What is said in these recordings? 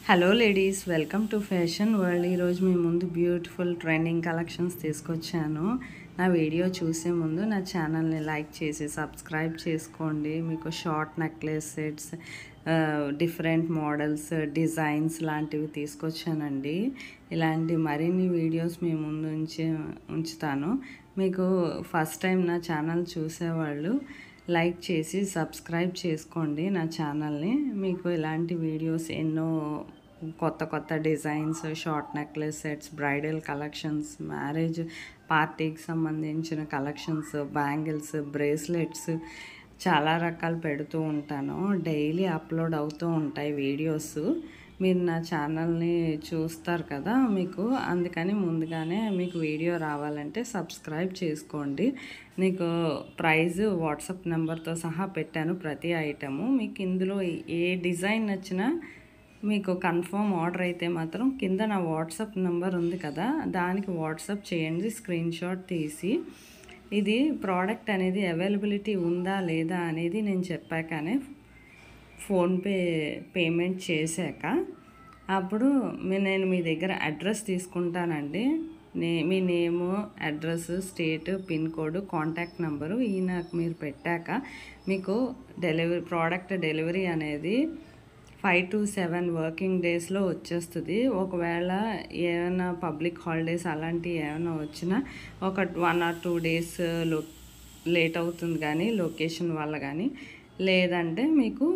Hello ladies, welcome to fashion world. ఈరోజు మీ ముందు beautiful trending collections తీసుకొచ్చాను. నా వీడియో చూసే ముందు నా ఛానల్ని లైక్ చేసి సబ్స్క్రైబ్ చేసుకోండి. మీకు short necklace sets, different models, designs లాంటివి తీసుకొచ్చానండి. ఇలాంటి మరిన్ని వీడియోస్ మీ ముందు ఉంచుతాను. మీకు ఫస్ట్ టైం నా ఛానల్ చూసేవాళ్ళు లైక్ చేసి సబ్స్క్రైబ్ చేసుకోండి నా ఛానల్ని. మీకు ఇలాంటి వీడియోస్ ఎన్నో కొత్త designs, short necklace sets, bridal collections, marriage పార్టీకి సంబంధించిన కలెక్షన్స్, బ్యాంగిల్స్, బ్రేస్లెట్స్ చాలా రకాలు పెడుతూ ఉంటాను. డైలీ అప్లోడ్ అవుతూ ఉంటాయి వీడియోస్. మీరు నా ఛానల్ని చూస్తారు కదా, మీకు అందుకని ముందుగానే మీకు వీడియో రావాలంటే సబ్స్క్రైబ్ చేసుకోండి. మీకు ప్రైజ్ వాట్సాప్ నెంబర్తో సహా పెట్టాను ప్రతి ఐటము. మీకు ఇందులో ఏ డిజైన్ నచ్చినా మీకు కన్ఫర్మ్ ఆర్డర్ అయితే మాత్రం కింద నా వాట్సాప్ నెంబర్ ఉంది కదా, దానికి వాట్సాప్ చేయండి స్క్రీన్ షాట్ తీసి. ఇది ప్రోడక్ట్ అనేది అవైలబిలిటీ ఉందా లేదా అనేది నేను చెప్పాకనే ఫోన్పే పేమెంట్ చేశాక అప్పుడు నేను మీ దగ్గర అడ్రస్ తీసుకుంటానండి. మీ name, address, state, pin code, contact number నాకు మీరు పెట్టాక మీకు ప్రోడక్ట్ డెలివరీ అనేది 5 to 7 వర్కింగ్ డేస్లో వచ్చేస్తుంది. ఒకవేళ ఏమైనా పబ్లిక్ హాలిడేస్ అలాంటివి ఏమైనా వచ్చినా ఒక 1 or 2 days లేట్ అవుతుంది, కానీ లొకేషన్ వల్ల కానీ. లేదంటే మీకు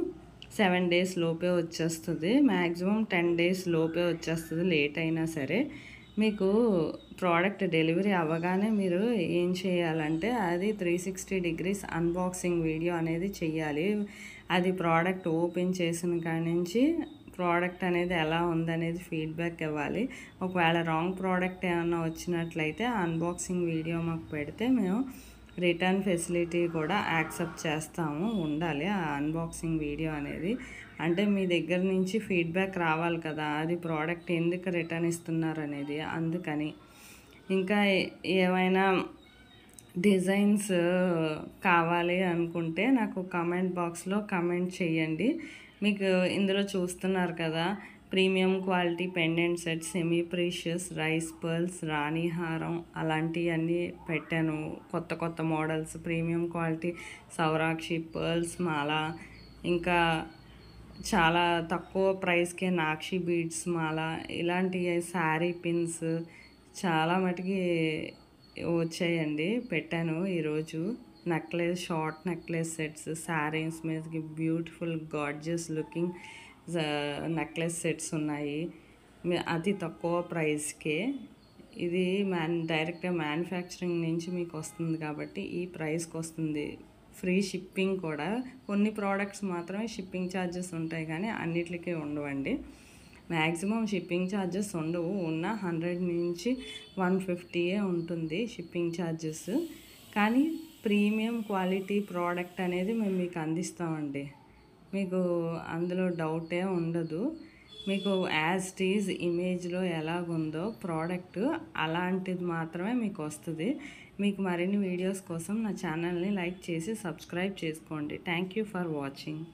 7 days లోపే వచ్చేస్తుంది. మ్యాక్సిమం 10 days లోపే వచ్చేస్తుంది లేట్ అయినా సరే. మీకు ప్రోడక్ట్ డెలివరీ అవ్వగానే మీరు ఏం చేయాలంటే అది 360 degrees అన్బాక్సింగ్ వీడియో అనేది చెయ్యాలి. అది ప్రోడక్ట్ ఓపెన్ చేసిన కాడి నుంచి ప్రోడక్ట్ అనేది ఎలా ఉందనేది ఫీడ్బ్యాక్ ఇవ్వాలి. ఒకవేళ రాంగ్ ప్రోడక్ట్ ఏమైనా వచ్చినట్లయితే అన్బాక్సింగ్ వీడియో మాకు పెడితే మేము రిటర్న్ ఫెసిలిటీ కూడా యాక్సెప్ట్ చేస్తాము. ఉండాలి ఆ అన్బాక్సింగ్ వీడియో అనేది. అంటే మీ దగ్గర నుంచి ఫీడ్బ్యాక్ రావాలి కదా, అది ప్రోడక్ట్ ఎందుకు రిటర్న్ ఇస్తున్నారు అనేది. అందుకని ఇంకా ఏమైనా డిజైన్స్ కావాలి అనుకుంటే నాకు కామెంట్ బాక్స్లో కామెంట్ చేయండి. మీకు ఇందులో చూస్తున్నారు కదా, premium quality pendant set, semi precious, rice pearls, రాణి హారం అలాంటివన్నీ పెట్టాను. కొత్త మోడల్స్, ప్రీమియం క్వాలిటీ సౌరాక్షి పర్ల్స్ మాల, ఇంకా చాలా తక్కువ ప్రైస్కే నాక్షి బీడ్స్ మాల, ఇలాంటి శారీ పిన్స్ చాలా మటుకి వచ్చాయండి, పెట్టాను ఈరోజు. షార్ట్ నెక్లెస్ సెట్స్, శారీస్ మీదకి beautiful gorgeous looking necklace sets ఉన్నాయి అతి తక్కువ ప్రైస్కే. ఇది డైరెక్ట్గా మ్యానుఫ్యాక్చరింగ్ నుంచి మీకు వస్తుంది కాబట్టి ఈ ప్రైస్కి వస్తుంది. ఫ్రీ షిప్పింగ్ కూడా. కొన్ని ప్రోడక్ట్స్ మాత్రమే షిప్పింగ్ ఛార్జెస్ ఉంటాయి, కానీ అన్నిటికీ ఉండవండి. మ్యాక్సిమం షిప్పింగ్ ఛార్జెస్ ఉండవు. ఉన్న 100 నుంచి 150 ఉంటుంది షిప్పింగ్ ఛార్జెస్. కానీ ప్రీమియం క్వాలిటీ ప్రోడక్ట్ అనేది మేము మీకు అందిస్తామండి. మీకు అందులో డౌటే ఉండదు. మీకు యాజ్ ఇట్ ఈజ్ ఇమేజ్లో ఎలాగుందో ప్రోడక్ట్ అలాంటిది మాత్రమే మీకు వస్తుంది. మీకు మరిన్ని వీడియోస్ కోసం నా ఛానల్ని లైక్ చేసి సబ్స్క్రైబ్ చేసుకోండి. Thank you for watching.